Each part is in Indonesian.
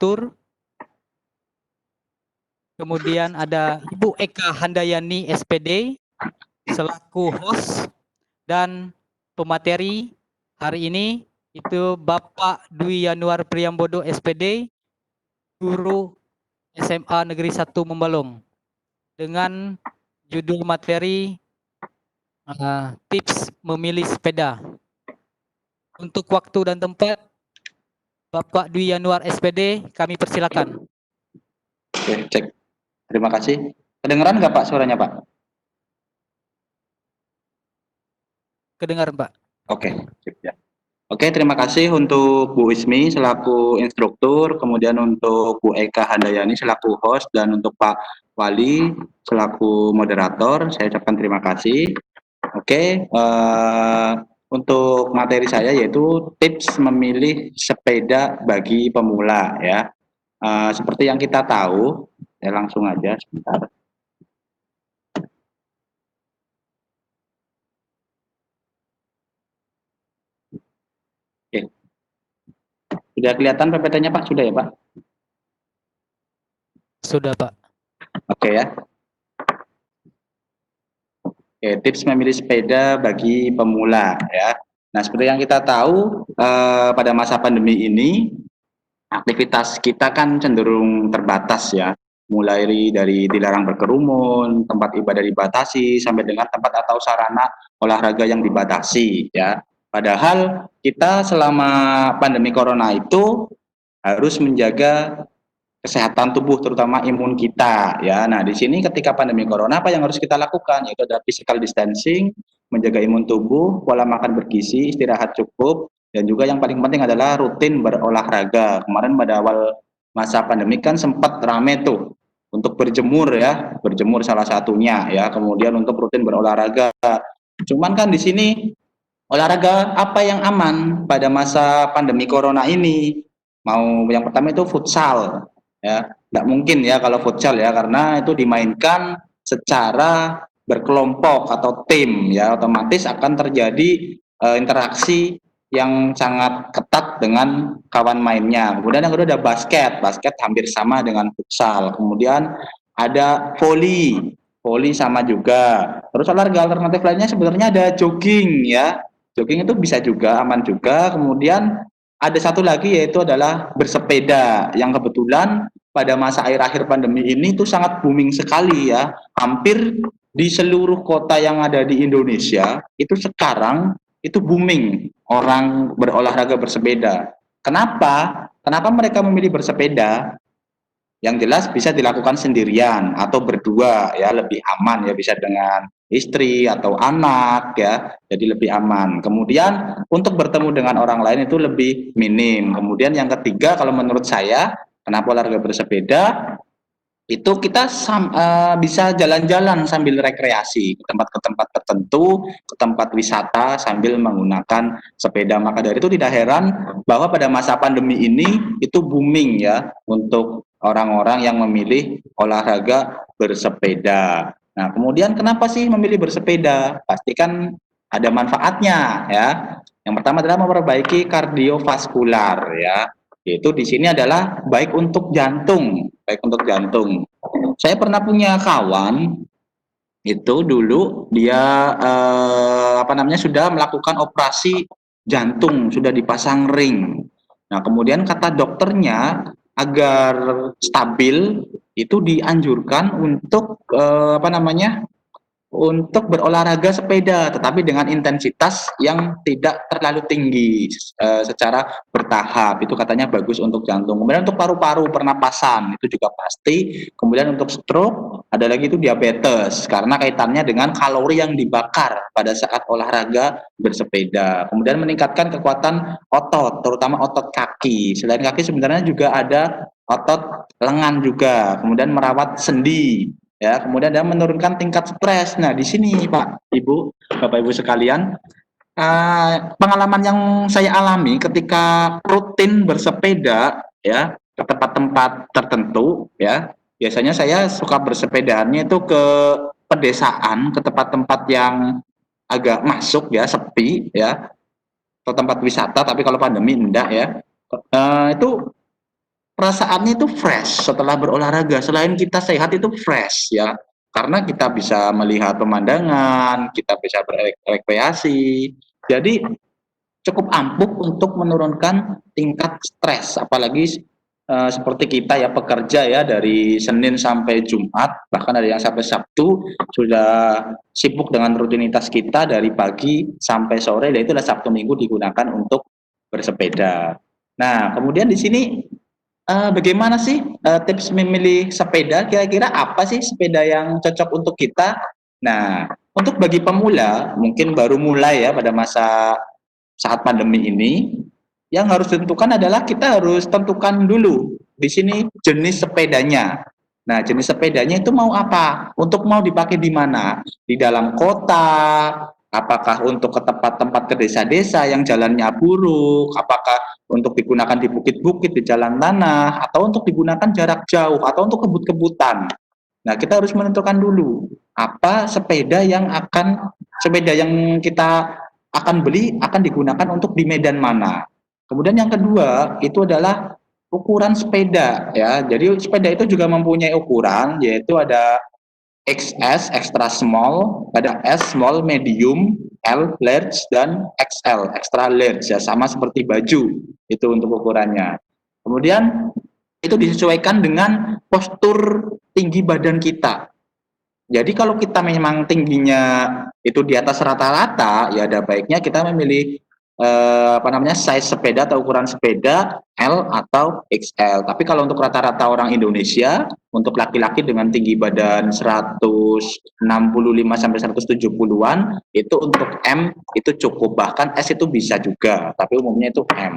instruktur. Kemudian ada Ibu Eka Handayani SPD selaku host, dan pemateri hari ini itu Bapak Dwi Yanuar Priyambodo SPD, guru SMA Negeri 1 Membalung, dengan judul materi tips memilih sepeda. Untuk waktu dan tempat, Bapak Dwi Yanuar SPD, kami persilakan. Oke, cek. Terima kasih. Kedengeran nggak Pak suaranya Pak? Kedengar, Pak. Oke, sip, ya. Oke, terima kasih untuk Bu Ismi selaku instruktur, kemudian untuk Bu Eka Handayani selaku host, dan untuk Pak Wali selaku moderator, saya ucapkan terima kasih. Oke, untuk materi saya yaitu tips memilih sepeda bagi pemula ya. Seperti yang kita tahu, ya langsung aja sebentar. Oke. Sudah kelihatan PPT-nya Pak? Sudah ya Pak? Sudah, Pak. Oke ya. Oke, tips memilih sepeda bagi pemula ya. Nah, seperti yang kita tahu pada masa pandemi ini aktivitas kita kan cenderung terbatas ya. Mulai dari dilarang berkerumun, tempat ibadah dibatasi, sampai dengan tempat atau sarana olahraga yang dibatasi ya. Padahal kita selama pandemi corona itu harus menjaga kesehatan tubuh terutama imun kita ya. Nah, di sini ketika pandemi corona apa yang harus kita lakukan? Yaitu ada physical distancing, menjaga imun tubuh, pola makan bergizi, istirahat cukup, dan juga yang paling penting adalah rutin berolahraga. Kemarin pada awal masa pandemi kan sempat rame tuh untuk berjemur ya, berjemur salah satunya ya. Kemudian untuk rutin berolahraga. Cuman kan di sini olahraga apa yang aman pada masa pandemi corona ini? Mau yang pertama itu futsal ya, nggak mungkin ya kalau futsal ya, karena itu dimainkan secara berkelompok atau tim ya, otomatis akan terjadi interaksi yang sangat ketat dengan kawan mainnya. Kemudian yang kedua ada basket, basket hampir sama dengan futsal. Kemudian ada volley, volley sama juga. Terus olahraga alternatif lainnya sebenarnya ada jogging ya, jogging itu bisa juga, aman juga. Kemudian ada satu lagi yaitu adalah bersepeda, yang kebetulan pada masa akhir-akhir pandemi ini itu sangat booming sekali ya. Hampir di seluruh kota yang ada di Indonesia itu sekarang itu booming orang berolahraga bersepeda. Kenapa? Kenapa mereka memilih bersepeda? Yang jelas bisa dilakukan sendirian atau berdua ya, lebih aman ya, bisa dengan istri atau anak ya, jadi lebih aman. Kemudian untuk bertemu dengan orang lain itu lebih minim. Kemudian yang ketiga kalau menurut saya kenapa olahraga bersepeda itu kita bisa jalan-jalan sambil rekreasi ke tempat tertentu, ke tempat wisata sambil menggunakan sepeda. Maka dari itu tidak heran bahwa pada masa pandemi ini itu booming ya untuk orang-orang yang memilih olahraga bersepeda. Nah, kemudian kenapa sih memilih bersepeda? Pastikan ada manfaatnya ya. Yang pertama adalah memperbaiki kardiovaskular ya. Yaitu di sini adalah baik untuk jantung, baik untuk jantung. Saya pernah punya kawan itu dulu dia sudah melakukan operasi jantung, sudah dipasang ring. Nah, kemudian kata dokternya agar stabil itu dianjurkan untuk untuk berolahraga sepeda, tetapi dengan intensitas yang tidak terlalu tinggi, secara bertahap. Itu katanya bagus untuk jantung. Kemudian untuk paru-paru, pernapasan itu juga pasti. Kemudian untuk stroke, ada lagi itu diabetes karena kaitannya dengan kalori yang dibakar pada saat olahraga bersepeda. Kemudian meningkatkan kekuatan otot, terutama otot kaki. Selain kaki sebenarnya juga ada otot lengan juga. Kemudian merawat sendi. Ya, kemudian dia menurunkan tingkat stres. Nah, di sini Pak, Ibu, Bapak Ibu sekalian, pengalaman yang saya alami ketika rutin bersepeda ya ke tempat-tempat tertentu ya, biasanya saya suka bersepedaannya itu ke pedesaan, ke tempat-tempat yang agak masuk ya, sepi ya, atau tempat wisata. Tapi kalau pandemi enggak ya, itu perasaannya itu fresh setelah berolahraga. Selain kita sehat itu fresh ya, karena kita bisa melihat pemandangan, kita bisa berekreasi. Jadi cukup ampuh untuk menurunkan tingkat stres, apalagi seperti kita ya pekerja ya dari Senin sampai Jumat, bahkan ada yang sampai Sabtu sudah sibuk dengan rutinitas kita dari pagi sampai sore, dan itulah Sabtu Minggu digunakan untuk bersepeda. Nah, kemudian di sini bagaimana sih tips memilih sepeda? Kira-kira apa sih sepeda yang cocok untuk kita? Nah, untuk bagi pemula, mungkin baru mulai ya pada masa saat pandemi ini, yang harus ditentukan adalah kita harus tentukan dulu di sini jenis sepedanya. Nah, jenis sepedanya itu mau apa? Untuk mau dipakai di mana? Di dalam kota, apakah untuk ke tempat-tempat ke desa-desa yang jalannya buruk, apakah untuk digunakan di bukit-bukit, di jalan tanah, atau untuk digunakan jarak jauh, atau untuk kebut-kebutan. Nah, kita harus menentukan dulu apa sepeda yang kita akan beli akan digunakan untuk di medan mana. Kemudian yang kedua itu adalah ukuran sepeda ya. Jadi sepeda itu juga mempunyai ukuran, yaitu ada XS extra small, ada S small, medium, L large, dan XL extra large ya, sama seperti baju itu untuk ukurannya. Kemudian itu disesuaikan dengan postur tinggi badan kita. Jadi kalau kita memang tingginya itu di atas rata-rata, ya ada baiknya kita memilih size sepeda atau ukuran sepeda L atau XL. Tapi kalau untuk rata-rata orang Indonesia, untuk laki-laki dengan tinggi badan 165 sampai 170-an, itu untuk M itu cukup, bahkan S itu bisa juga, tapi umumnya itu M.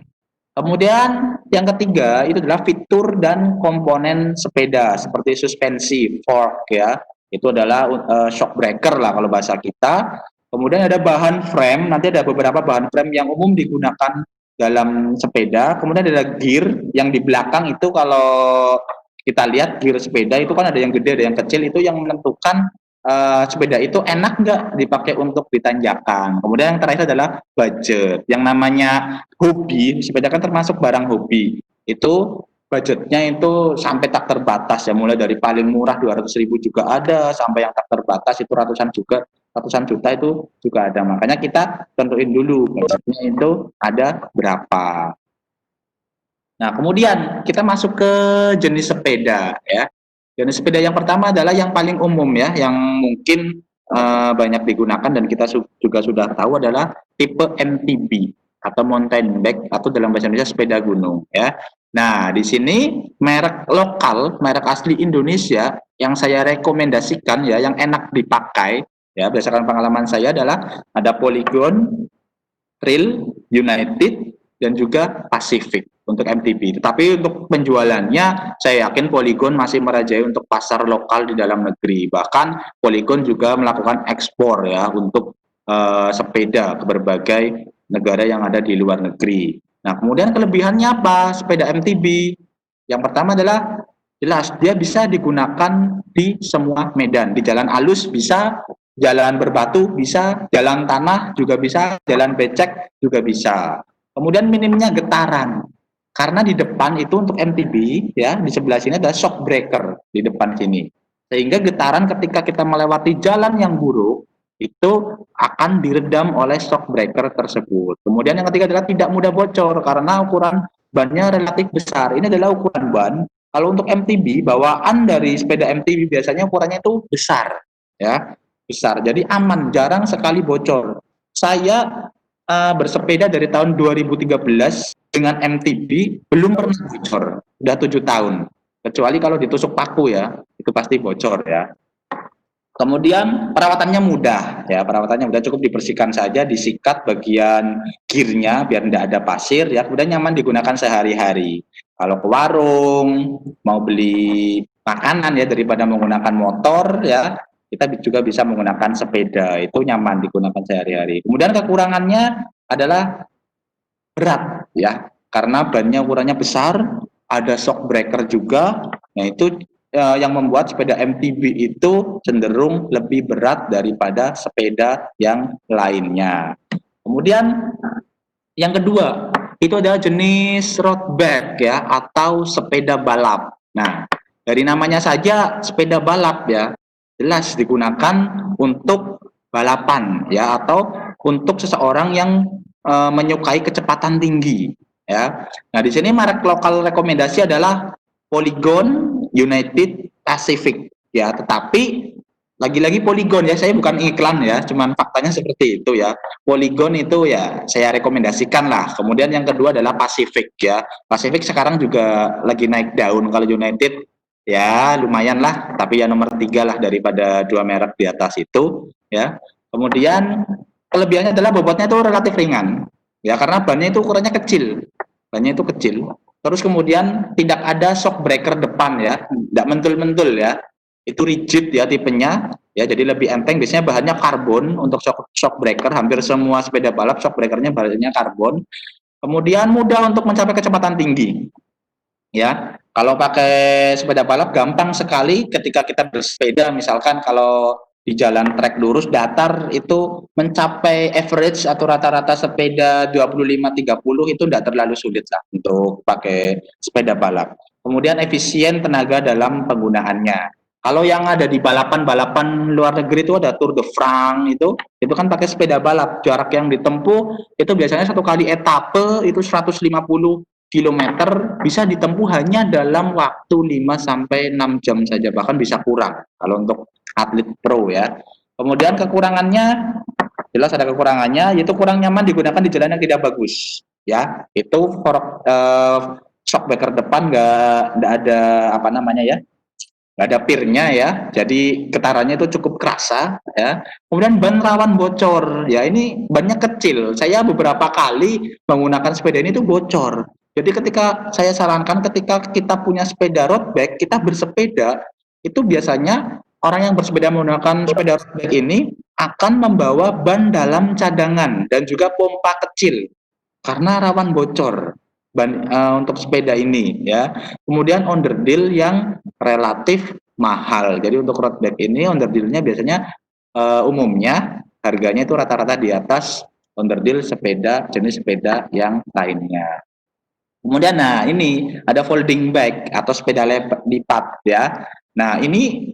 Kemudian yang ketiga itu adalah fitur dan komponen sepeda seperti suspensi, fork ya. Itu adalah shock breaker lah kalau bahasa kita. Kemudian ada bahan frame, nanti ada beberapa bahan frame yang umum digunakan dalam sepeda. Kemudian ada gear yang di belakang itu, kalau kita lihat gear sepeda itu kan ada yang gede, ada yang kecil, itu yang menentukan sepeda itu enak nggak dipakai untuk ditanjakan. Kemudian yang terakhir adalah budget. Yang namanya hobi, sepeda kan termasuk barang hobi. Itu budgetnya itu sampai tak terbatas ya, mulai dari paling murah 200.000 juga ada, sampai yang tak terbatas itu ratusan juta itu juga ada. Makanya kita tentuin dulu budgetnya itu ada berapa. Nah, kemudian kita masuk ke jenis sepeda ya. Jenis sepeda yang pertama adalah yang paling umum ya, yang mungkin banyak digunakan dan kita juga sudah tahu adalah tipe MTB atau mountain bike, atau dalam bahasa Indonesia sepeda gunung ya. Nah, di sini merek lokal, merek asli Indonesia yang saya rekomendasikan ya, yang enak dipakai ya berdasarkan pengalaman saya adalah ada Polygon, Trail, United, dan juga Pacific untuk MTB. Tetapi untuk penjualannya, saya yakin Polygon masih merajai untuk pasar lokal di dalam negeri. Bahkan Polygon juga melakukan ekspor ya untuk sepeda ke berbagai negara yang ada di luar negeri. Nah, kemudian kelebihannya apa sepeda MTB? Yang pertama adalah jelas dia bisa digunakan di semua medan, di jalan halus bisa, jalan berbatu bisa, jalan tanah juga bisa, jalan becek juga bisa. Kemudian minimnya getaran. Karena di depan itu untuk MTB ya, di sebelah sini ada shock breaker di depan sini. Sehingga getaran ketika kita melewati jalan yang buruk itu akan diredam oleh shock breaker tersebut. Kemudian yang ketiga adalah tidak mudah bocor karena ukuran bannya relatif besar. Ini adalah ukuran ban. Kalau untuk MTB, bawaan dari sepeda MTB biasanya ukurannya itu besar ya, besar. Jadi aman, jarang sekali bocor. Saya bersepeda dari tahun 2013 dengan MTB belum pernah bocor, udah 7 tahun. Kecuali kalau ditusuk paku ya, itu pasti bocor ya. Kemudian perawatannya mudah ya, perawatannya mudah, cukup dibersihkan saja, disikat bagian gearnya biar tidak ada pasir ya. Kemudian nyaman digunakan sehari-hari. Kalau ke warung mau beli makanan ya, daripada menggunakan motor ya, kita juga bisa menggunakan sepeda, itu nyaman digunakan sehari-hari. Kemudian kekurangannya adalah berat ya, karena bannya ukurannya besar, ada shock breaker juga. Nah, itu yang membuat sepeda MTB itu cenderung lebih berat daripada sepeda yang lainnya. Kemudian yang kedua itu adalah jenis road bike ya atau sepeda balap. Nah, dari namanya saja sepeda balap ya, jelas digunakan untuk balapan ya atau untuk seseorang yang menyukai kecepatan tinggi ya. Nah, di sini merek lokal rekomendasi adalah Polygon United Pacific ya, tetapi lagi-lagi Polygon ya, saya bukan iklan ya, cuman faktanya seperti itu ya. Polygon itu ya saya rekomendasikan lah. Kemudian yang kedua adalah Pacific ya. Pacific sekarang juga lagi naik daun. Kalau United ya lumayan lah, tapi ya nomor 3 lah daripada dua merek di atas itu ya. Kemudian kelebihannya adalah bobotnya itu relatif ringan ya, karena bannya itu ukurannya kecil. Bannya itu kecil. Terus kemudian tidak ada shock breaker depan ya, tidak mentul-mentul ya. Itu rigid ya tipenya ya, jadi lebih enteng. Biasanya bahannya karbon untuk shock breaker, hampir semua sepeda balap shock breakernya bahannya karbon. Kemudian mudah untuk mencapai kecepatan tinggi ya. Kalau pakai sepeda balap gampang sekali ketika kita bersepeda, misalkan kalau di jalan trek lurus datar itu mencapai average atau rata-rata sepeda 25-30 itu tidak terlalu sulit lah untuk pakai sepeda balap. Kemudian efisien tenaga dalam penggunaannya. Kalau yang ada di balapan-balapan luar negeri itu ada Tour de France itu kan pakai sepeda balap. Jarak yang ditempuh itu biasanya satu kali etape itu 150 kilometer bisa ditempuh hanya dalam waktu 5 sampai 6 jam saja, bahkan bisa kurang kalau untuk atlet pro ya. Kemudian kekurangannya, jelas ada kekurangannya, yaitu kurang nyaman digunakan di jalan yang tidak bagus ya. Itu shock breaker depan nggak ada apa namanya ya, nggak ada pirnya ya, jadi getarannya itu cukup kerasa ya. Kemudian ban rawan bocor ya, ini bannya kecil. Saya beberapa kali menggunakan sepeda ini tuh bocor. Jadi ketika saya sarankan ketika kita punya sepeda road bike, kita bersepeda itu biasanya orang yang bersepeda menggunakan sepeda road bike ini akan membawa ban dalam cadangan dan juga pompa kecil karena rawan bocor untuk sepeda ini ya. Kemudian onderdil yang relatif mahal. Jadi untuk road bike ini onderdilnya biasanya umumnya harganya itu rata-rata di atas onderdil sepeda jenis sepeda yang lainnya. Kemudian nah ini ada folding bike atau sepeda lipat ya. Nah ini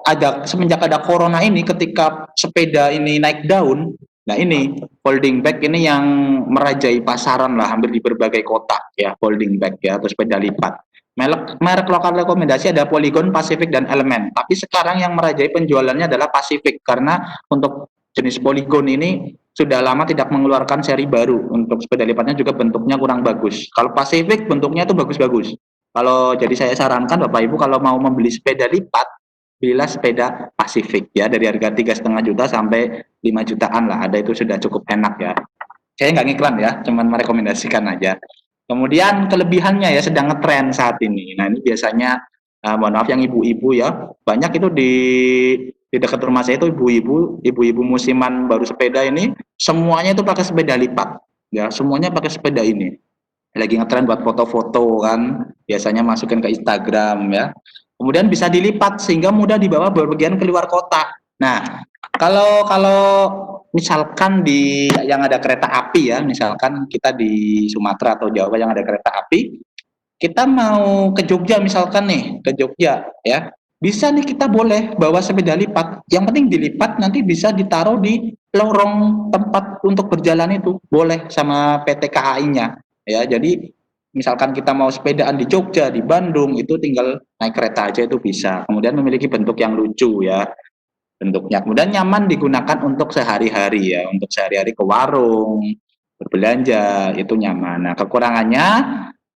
ada semenjak ada corona ini, ketika sepeda ini naik daun, nah ini folding bike ini yang merajai pasaran lah hampir di berbagai kota ya, folding bike ya atau sepeda lipat. Merek lokal rekomendasi ada Polygon, Pacific dan Element. Tapi sekarang yang merajai penjualannya adalah Pacific karena untuk jenis Polygon ini sudah lama tidak mengeluarkan seri baru. Untuk sepeda lipatnya juga bentuknya kurang bagus. Kalau Pacific bentuknya itu bagus-bagus. Kalau jadi saya sarankan Bapak Ibu kalau mau membeli sepeda lipat, belilah sepeda Pacific ya, dari harga 3,5 juta sampai 5 jutaan lah. Ada itu sudah cukup enak ya. Saya nggak ngiklan ya, cuman merekomendasikan aja. Kemudian kelebihannya ya sedang ngetren saat ini. Nah ini biasanya mohon maaf yang ibu-ibu ya, banyak itu di dekat rumah saya itu ibu-ibu musiman baru sepeda ini semuanya itu pakai sepeda lipat ya, semuanya pakai sepeda ini. Lagi ngetren buat foto-foto kan, biasanya masukin ke Instagram ya. Kemudian bisa dilipat sehingga mudah dibawa berpergian keluar kota. Nah, kalau misalkan di yang ada kereta api ya, misalkan kita di Sumatera atau Jawa yang ada kereta api, kita mau ke Jogja misalkan nih, ke Jogja ya, bisa nih kita boleh bawa sepeda lipat. Yang penting dilipat nanti bisa ditaruh di lorong tempat untuk berjalan itu, boleh sama PT KAI-nya ya. Jadi misalkan kita mau sepedaan di Jogja, di Bandung, itu tinggal naik kereta aja itu bisa. Kemudian memiliki bentuk yang lucu ya bentuknya. Kemudian nyaman digunakan untuk sehari-hari ya, untuk sehari-hari ke warung, berbelanja itu nyaman. Nah, kekurangannya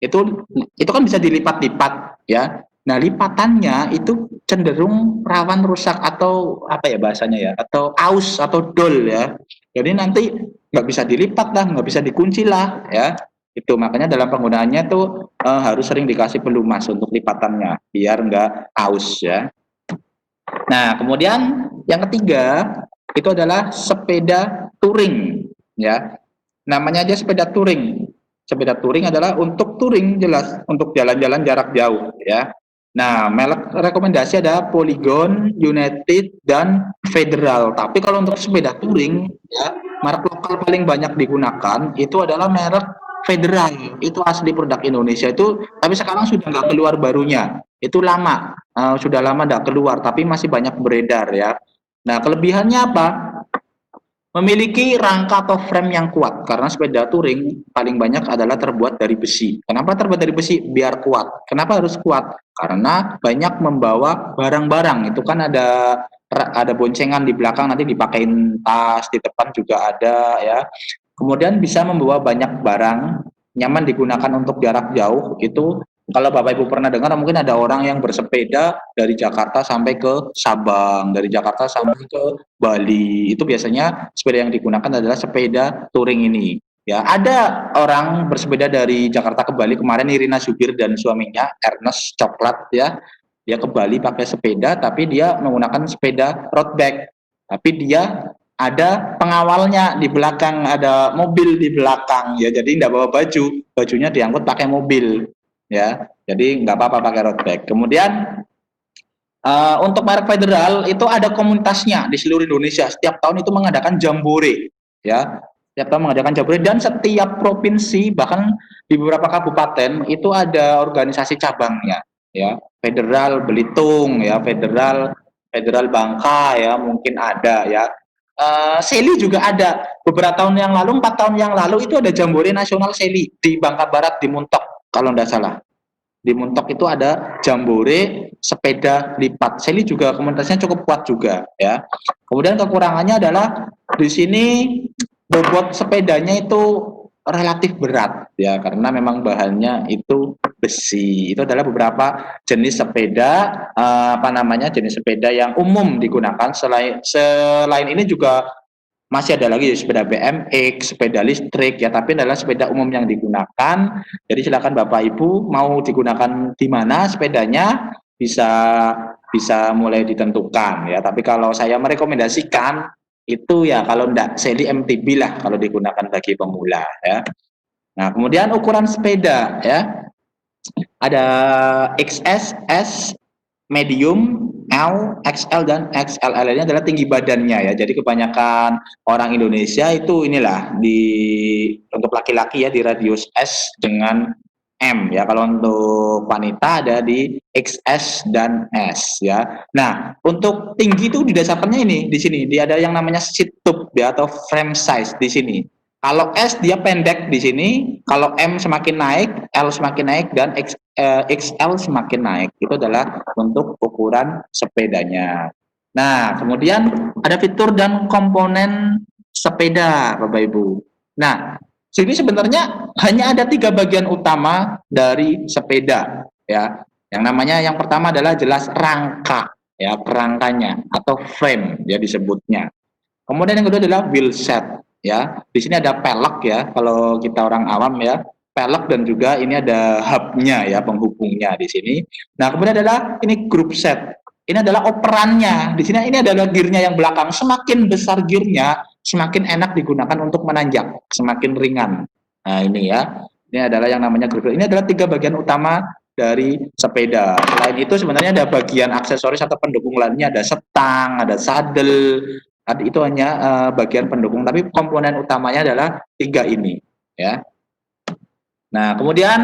itu kan bisa dilipat-lipat ya. Nah, lipatannya itu cenderung rawan rusak atau apa ya bahasanya ya, atau aus atau dol ya. Jadi nanti nggak bisa dilipat lah, nggak bisa dikunci lah ya. Itu makanya dalam penggunaannya tuh harus sering dikasih pelumas untuk lipatannya biar nggak aus ya. Nah, kemudian yang ketiga itu adalah sepeda touring ya. Namanya aja sepeda touring. Sepeda touring adalah untuk touring, jelas untuk jalan-jalan jarak jauh ya. Nah, merek rekomendasi ada Polygon, United dan Federal. Tapi kalau untuk sepeda touring ya, merek lokal paling banyak digunakan itu adalah merek Federal itu asli produk Indonesia itu, tapi sekarang sudah nggak keluar barunya. Itu lama, sudah lama nggak keluar, tapi masih banyak beredar ya. Nah, kelebihannya apa? Memiliki rangka atau frame yang kuat, karena sepeda touring paling banyak adalah terbuat dari besi. Kenapa terbuat dari besi? Biar kuat. Kenapa harus kuat? Karena banyak membawa barang-barang. Itu kan ada boncengan di belakang, nanti dipakein tas, di depan juga ada ya. Kemudian bisa membawa banyak barang, nyaman digunakan untuk jarak jauh. Itu kalau Bapak Ibu pernah dengar, mungkin ada orang yang bersepeda dari Jakarta sampai ke Sabang, dari Jakarta sampai ke Bali. Itu biasanya sepeda yang digunakan adalah sepeda touring ini. Ya, ada orang bersepeda dari Jakarta ke Bali kemarin, Irina Zubir dan suaminya Ernest Coklat ya. Dia ke Bali pakai sepeda, tapi dia menggunakan sepeda road bike. Tapi dia ada pengawalnya di belakang, ada mobil di belakang ya, jadi nggak bawa baju, bajunya diangkut pakai mobil ya, jadi nggak apa-apa pakai road bike. Kemudian untuk merek Federal itu ada komunitasnya di seluruh Indonesia, setiap tahun itu mengadakan jambore ya, setiap tahun mengadakan jambore, dan setiap provinsi bahkan di beberapa kabupaten itu ada organisasi cabangnya ya, Federal Belitung ya, Federal Federal Bangka ya, mungkin ada ya. Seli juga ada. Beberapa tahun yang lalu, 4 tahun yang lalu itu ada Jambore Nasional Seli di Bangka Barat di Muntok kalau tidak salah. Di Muntok itu ada Jambore sepeda lipat. Seli juga komunitasnya cukup kuat juga ya. Kemudian kekurangannya adalah di sini bobot sepedanya itu relatif berat ya, karena memang bahannya itu besi. Itu adalah beberapa jenis sepeda jenis sepeda yang umum digunakan. Selain ini juga masih ada lagi sepeda BMX, sepeda listrik ya, tapi adalah sepeda umum yang digunakan. Jadi silakan Bapak Ibu mau digunakan di mana sepedanya, bisa bisa mulai ditentukan ya. Tapi kalau saya merekomendasikan itu ya, kalau enggak Seli MTB lah kalau digunakan bagi pemula ya. Nah, kemudian ukuran sepeda ya. Ada XS, S, medium, L, XL, dan XLL. Ini adalah tinggi badannya ya. Jadi kebanyakan orang Indonesia itu inilah untuk laki-laki ya di radius S dengan M ya. Kalau untuk wanita ada di XS dan S ya. Nah, untuk tinggi itu didasarkannya ini di sini. Dia ada yang namanya seat tube ya, atau frame size di sini. Kalau S dia pendek di sini, kalau M semakin naik, L semakin naik, dan XL semakin naik. Itu adalah untuk ukuran sepedanya. Nah, kemudian ada fitur dan komponen sepeda, Bapak Ibu. Nah, sini sebenarnya hanya ada 3 bagian utama dari sepeda, ya. Yang pertama adalah jelas rangka, ya, kerangkanya atau frame, ya disebutnya. Kemudian yang kedua adalah wheel set, ya. Di sini ada pelek ya, kalau kita orang awam ya, pelek, dan juga ini ada hubnya ya, penghubungnya di sini. Nah, kemudian adalah ini group set. Ini adalah operannya. Di sini ini adalah gearnya yang belakang. Semakin besar gearnya, semakin enak digunakan untuk menanjak, semakin ringan. Nah, ini ya. Ini adalah yang namanya group set. Ini adalah 3 bagian utama dari sepeda. Selain itu sebenarnya ada bagian aksesoris atau pendukung lainnya, ada setang, ada saddle. Itu hanya bagian pendukung, tapi komponen utamanya adalah 3 ini ya. Nah, kemudian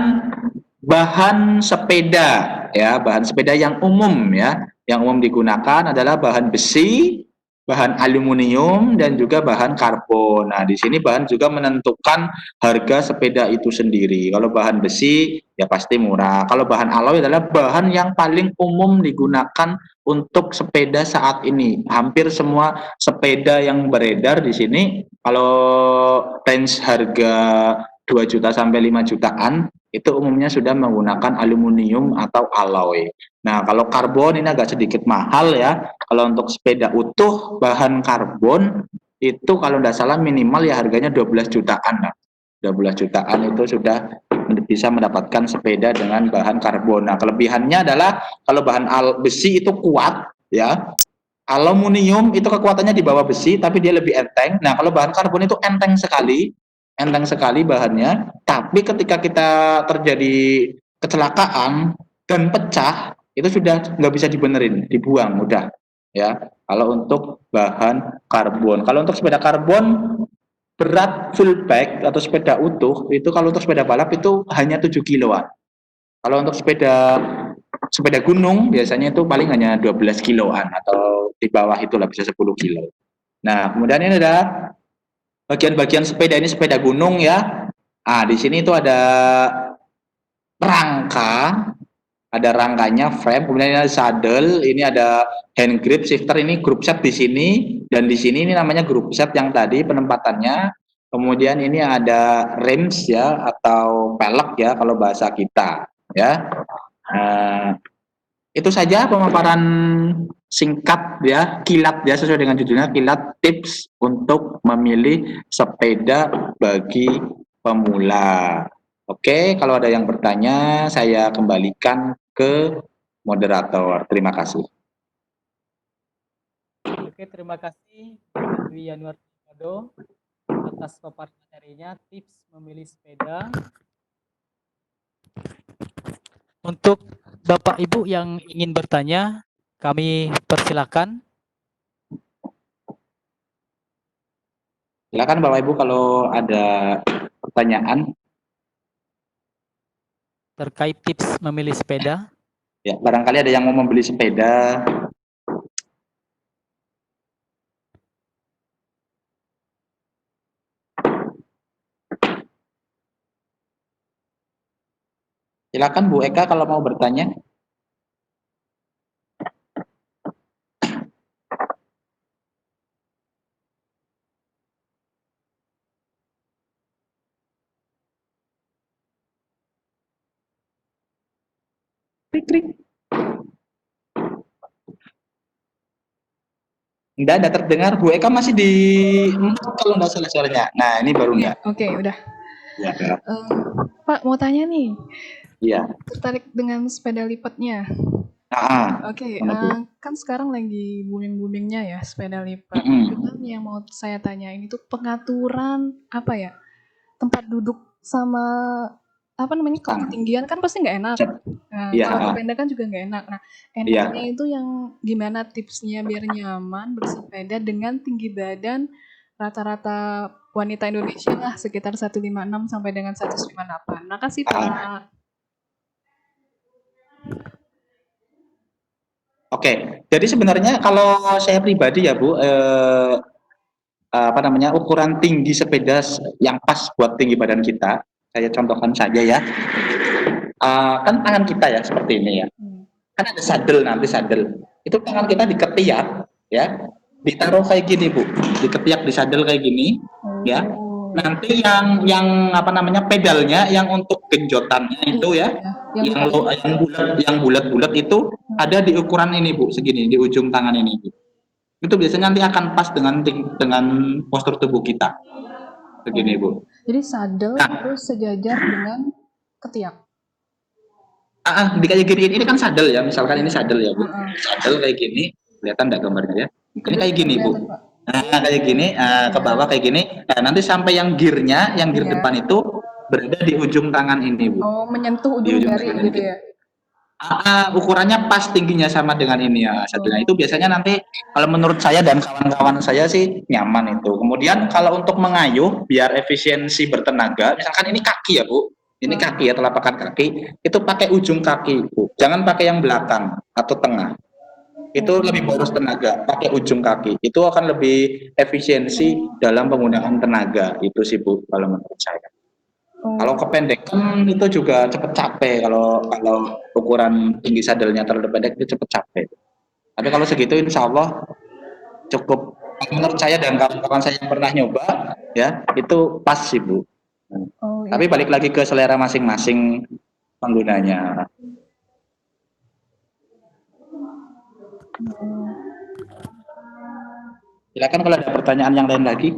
bahan sepeda ya, bahan sepeda yang umum ya, yang umum digunakan adalah bahan besi, bahan aluminium, dan juga bahan karbon. Nah, di sini bahan juga menentukan harga sepeda itu sendiri. Kalau bahan besi ya pasti murah. Kalau bahan alloy adalah bahan yang paling umum digunakan untuk sepeda saat ini. Hampir semua sepeda yang beredar di sini, kalau range harga 2 juta sampai 5 jutaan itu umumnya sudah menggunakan aluminium atau alloy. Nah, kalau karbon ini agak sedikit mahal ya. Kalau untuk sepeda utuh bahan karbon itu kalau tidak salah minimal ya harganya 12 jutaan. Nah, 12 jutaan itu sudah bisa mendapatkan sepeda dengan bahan karbon. Nah, kelebihannya adalah kalau bahan besi itu kuat ya. Aluminium itu kekuatannya di bawah besi tapi dia lebih enteng. Nah, kalau bahan karbon itu enteng sekali bahannya, tapi ketika kita terjadi kecelakaan dan pecah, itu sudah nggak bisa dibenerin, dibuang udah ya. Kalau untuk bahan karbon, kalau untuk sepeda karbon berat full bike atau sepeda utuh itu kalau untuk sepeda balap itu hanya 7 kiloan. Kalau untuk sepeda sepeda gunung biasanya itu paling hanya 12 kiloan atau di bawah itulah bisa 10 kilo. Nah, kemudian ini ada bagian-bagian sepeda ini sepeda gunung ya. Ah, di sini itu ada rangka, ada rangkanya frame, kemudian ada saddle, ini ada hand grip shifter, ini group set di sini, dan di sini ini namanya group set yang tadi penempatannya. Kemudian ini ada rims ya atau pelek ya kalau bahasa kita ya. Nah, itu saja pemaparan singkat ya, kilat ya sesuai dengan judulnya, kilat tips untuk memilih sepeda bagi pemula. Oke, kalau ada yang bertanya saya kembalikan ke moderator. Terima kasih. Oke, terima kasih Bapak Dwi Yanuar Priambodo atas paparan materinya tips memilih sepeda. Untuk Bapak Ibu yang ingin bertanya, kami persilakan. Silakan Bapak Ibu kalau ada pertanyaan. Terkait tips memilih sepeda. Ya, barangkali ada yang mau membeli sepeda. Silakan Bu Eka kalau mau bertanya. Krik, krik. Enggak ada terdengar. Bu Eka masih di kalau nggak salah suaranya. Nah, ini baru enggak. Oke, udah. Ya, Pak, mau tanya nih. iya. Tertarik dengan sepeda lipatnya. Oke, kan sekarang lagi booming-boomingnya ya sepeda lipat. Cuman yang mau saya tanyain itu pengaturan apa ya? Tempat duduk sama apa namanya? Kalau ketinggian kan pasti nggak enak. Nah, kalau kependekan juga nggak enak. Nah, enaknya itu yang gimana tipsnya biar nyaman bersepeda dengan tinggi badan rata-rata wanita Indonesia lah sekitar 156 sampai dengan 158. Makasih Pak. Oke, jadi sebenarnya kalau saya pribadi ya Bu, apa namanya ukuran tinggi sepeda yang pas buat tinggi badan kita, saya contohkan saja ya. Kan tangan kita ya seperti ini ya. Kan ada saddle nanti saddle. Itu tangan kita diketiak ya, ditaruh kayak gini Bu, diketiak di saddle kayak gini ya. Nanti yang apa namanya pedalnya yang untuk genjotannya itu ya, yang bulat-bulat itu ada di ukuran ini Bu, segini di ujung tangan ini Bu. Itu biasanya nanti akan pas dengan postur tubuh kita. Begini Bu. Jadi saddle terus sejajar dengan ketiak. Di kayak gini ini kan saddle ya, misalkan ini saddle ya Bu. Saddle kayak gini, kelihatan enggak gambarnya ya? Ini kayak gini Bu. Nah, kayak gini, ke bawah kayak gini. Nah, nanti sampai yang gearnya, yang gear depan itu berada di ujung tangan ini, Bu. Oh, menyentuh ujung jari gitu ya? Ukurannya pas tingginya sama dengan ini ya. Saddle itu biasanya nanti kalau menurut saya dan kawan-kawan saya sih nyaman itu. Kemudian kalau untuk mengayuh biar efisiensi bertenaga, misalkan ini kaki ya, Bu. Ini kaki ya, telapak kaki. Itu pakai ujung kaki, Bu. Jangan pakai yang belakang atau tengah. Itu lebih boros tenaga, pakai ujung kaki. Itu akan lebih efisiensi dalam penggunaan tenaga. Itu sih Bu, kalau menurut saya. Kalau kependekan itu juga cepet capek. Kalau ukuran tinggi saddle-nya terlalu pendek itu cepet capek. Tapi kalau segitu insya Allah cukup. Menurut saya dan kawan-kawan saya yang pernah nyoba, ya itu pas sih Bu. Tapi balik lagi ke selera masing-masing penggunanya. Silakan kalau ada pertanyaan yang lain lagi.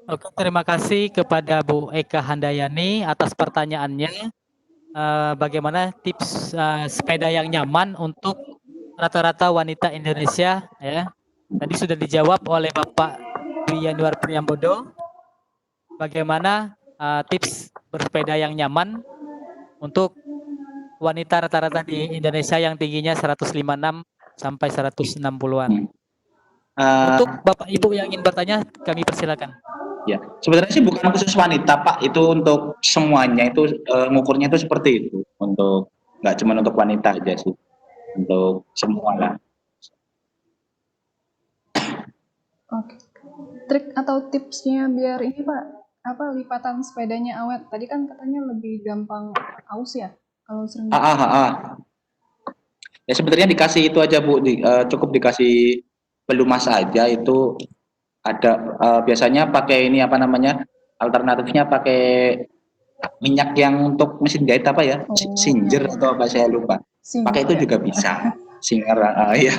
Oke, terima kasih kepada Bu Eka Handayani atas pertanyaannya. Bagaimana tips sepeda yang nyaman untuk rata-rata wanita Indonesia ya. Tadi sudah dijawab oleh Bapak Dwi Yanuar Priambodo. Bagaimana tips bersepeda yang nyaman untuk wanita rata-rata di Indonesia yang tingginya 156 sampai 160-an. Untuk Bapak Ibu yang ingin bertanya, kami persilakan. Ya, sebenarnya sih bukan khusus wanita Pak, itu untuk semuanya itu ngukurnya itu seperti itu, untuk nggak cuma untuk wanita aja sih, untuk semua lah. Oke. Trik atau tipsnya biar ini Pak, apa lipatan sepedanya awet? Tadi kan katanya lebih gampang aus ya, kalau sering. Ya sebenarnya dikasih itu aja Bu, cukup dikasih pelumas aja itu ada biasanya pakai ini apa namanya, alternatifnya pakai minyak yang untuk mesin jahit apa ya, Singer atau apa saya lupa. Pakai itu juga bisa. Singer ya.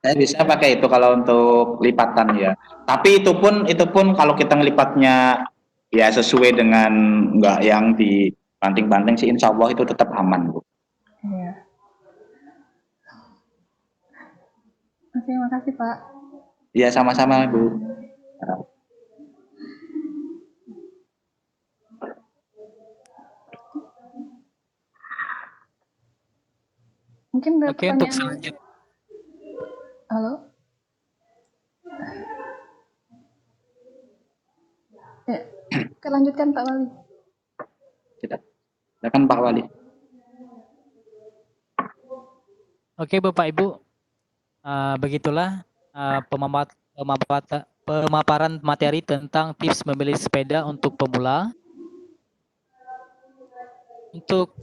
Saya bisa pakai itu kalau untuk lipatan ya. Tapi itu pun kalau kita ngelipatnya ya sesuai dengan nggak yang dibanting-banting sih, insya Allah itu tetap aman Bu. Iya. Oke, makasih Pak. Iya sama-sama Bu. Mungkin ada Oke, untuk selanjutnya. Halo? Ya, oke, lanjutkan Pak Wali. Silakan Pak Wali. Oke Bapak Ibu, begitulah pemaparan materi tentang tips memilih sepeda untuk pemula. Untuk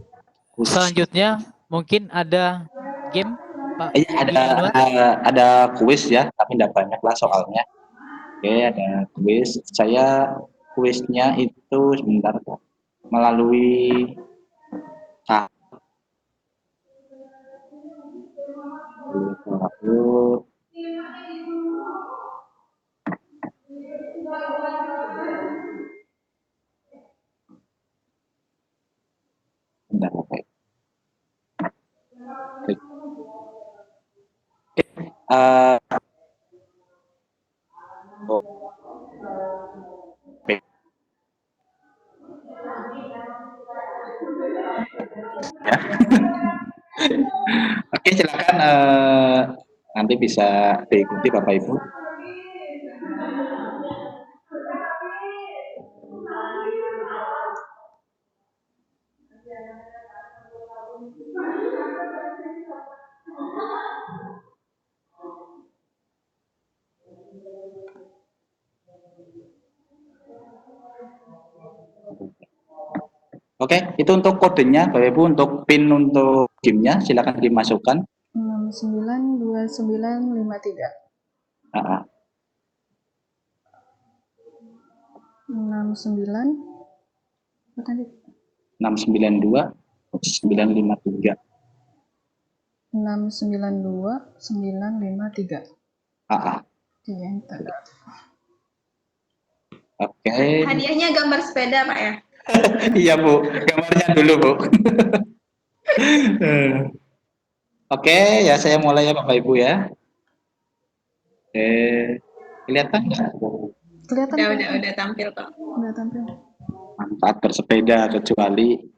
selanjutnya mungkin ada game Pak. Ada kuis ya, tapi tidak banyak lah soalnya. Oke, ada kuis. Saya kuisnya itu sebentar melalui Oke, silakan nanti bisa diikuti Bapak Ibu. Oke, itu untuk kodenya, Bapak Ibu, untuk PIN untuk gamenya, silakan dimasukkan. 692953. 69 tadi 692 953. 692 953. Iya, enter. Oke. Hadiahnya gambar sepeda, Pak ya? Iya Bu, gambarnya dulu Bu. Oke, ya saya mulai ya Bapak Ibu ya. Kelihatan nggak? Kelihatan. Udah tampil kok. Udah tampil. Manfaat bersepeda kecuali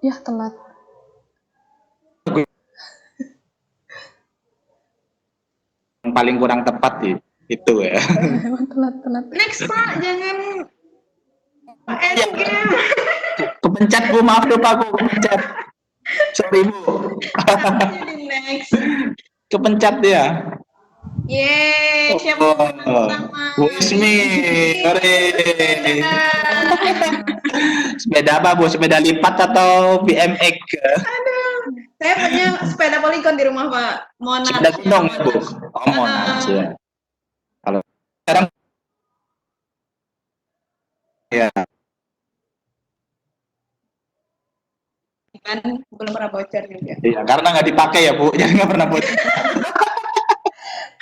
ya telat. Yang paling kurang tepat itu ya. telat. Next Pak, jangan endgame. Kepencet Bu, maaf lupa aku kepencet. Sorry Bu. Jadi next. Kepencet ya. Yeay, siapa pertama? Bu Ismi, sepeda apa Bu? Sepeda lipat atau BMX? Aduh, saya punya sepeda polygon di rumah Pak. Monas. Sepeda gunung Bu. Oh Monas ya. Kalau sekarang ya. Kan belum pernah bocor juga. Iya, karena nggak dipakai ya Bu, jadi nggak pernah bocor.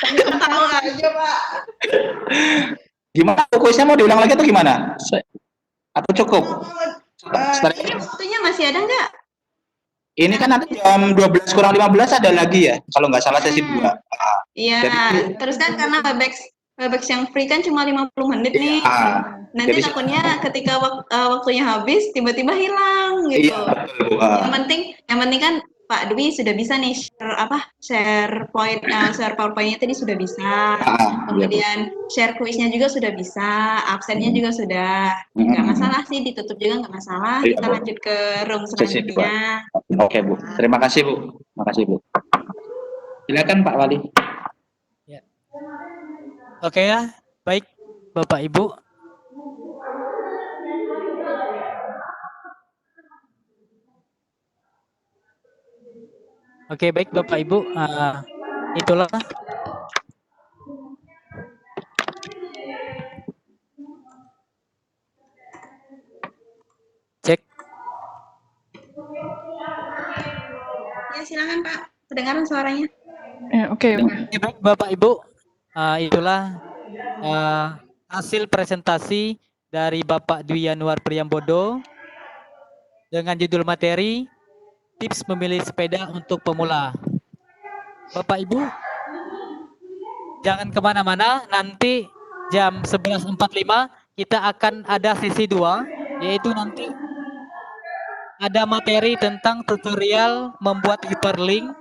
Tahu aja Pak. Gimana kuisnya, mau diulang lagi atau gimana? Atau cukup? Ini waktunya masih ada nggak? Ini kan ada jam 12 kurang 15 ada lagi ya, kalau nggak salah sesi 2. Iya, terus kan karena Webex Webex yang free kan cuma 50 menit nih. Iya. Nanti Jadi- takutnya ketika waktunya habis tiba-tiba hilang gitu. Iya, betul, Bu. Yang penting kan Pak Dwi sudah bisa nih share PowerPoint-nya tadi sudah bisa. Iya, Bu. Kemudian share kuisnya juga sudah bisa, absennya juga sudah. Nggak masalah sih, ditutup juga nggak masalah. Iya, Kita Bu. lanjut ke room Sesi dua. selanjutnya. Oke, Bu. Terima kasih, Bu. Terima kasih, Bu. Silakan Pak Wali. Oke ya, baik Bapak Ibu. Oke, baik Bapak Ibu. Itulah cek. Ya silakan Pak, kedengaran suaranya. Oke. Oke, baik Bapak Ibu. Itulah hasil presentasi dari Bapak Dwi Yanuar Priyambodo dengan judul materi tips memilih sepeda untuk pemula. Bapak Ibu, jangan kemana-mana, nanti jam 11.45 kita akan ada sesi 2, yaitu nanti ada materi tentang tutorial membuat hyperlink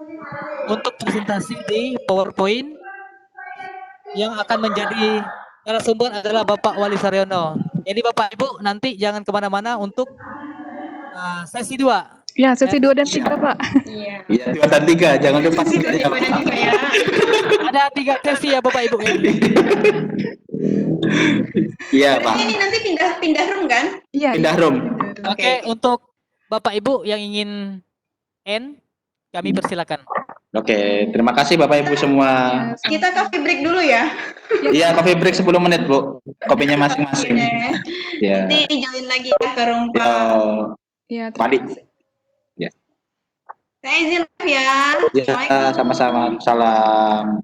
untuk presentasi di PowerPoint yang akan menjadi narasumber adalah Bapak Wali Saryono. Jadi Bapak Ibu nanti jangan kemana-mana untuk sesi 2. Ya, sesi 2 dan 3, Pak. Iya. Iya, 2 dan 3. Jangan lupa. Ya. Ada 3 sesi ya Bapak Ibu. Iya, Pak. Berarti ini nanti pindah room kan? Iya. Pindah room. Oke, untuk Bapak Ibu yang ingin end, kami persilakan. Oke, terima kasih Bapak Ibu semua. Kita coffee break dulu ya. Iya, coffee break 10 menit, Bu. Kopinya masing-masing. Ya. Nanti join lagi ya ke room Ya, Iya, Pak Adi. Ya. Saya izin live ya. Ya, sama-sama. Salam.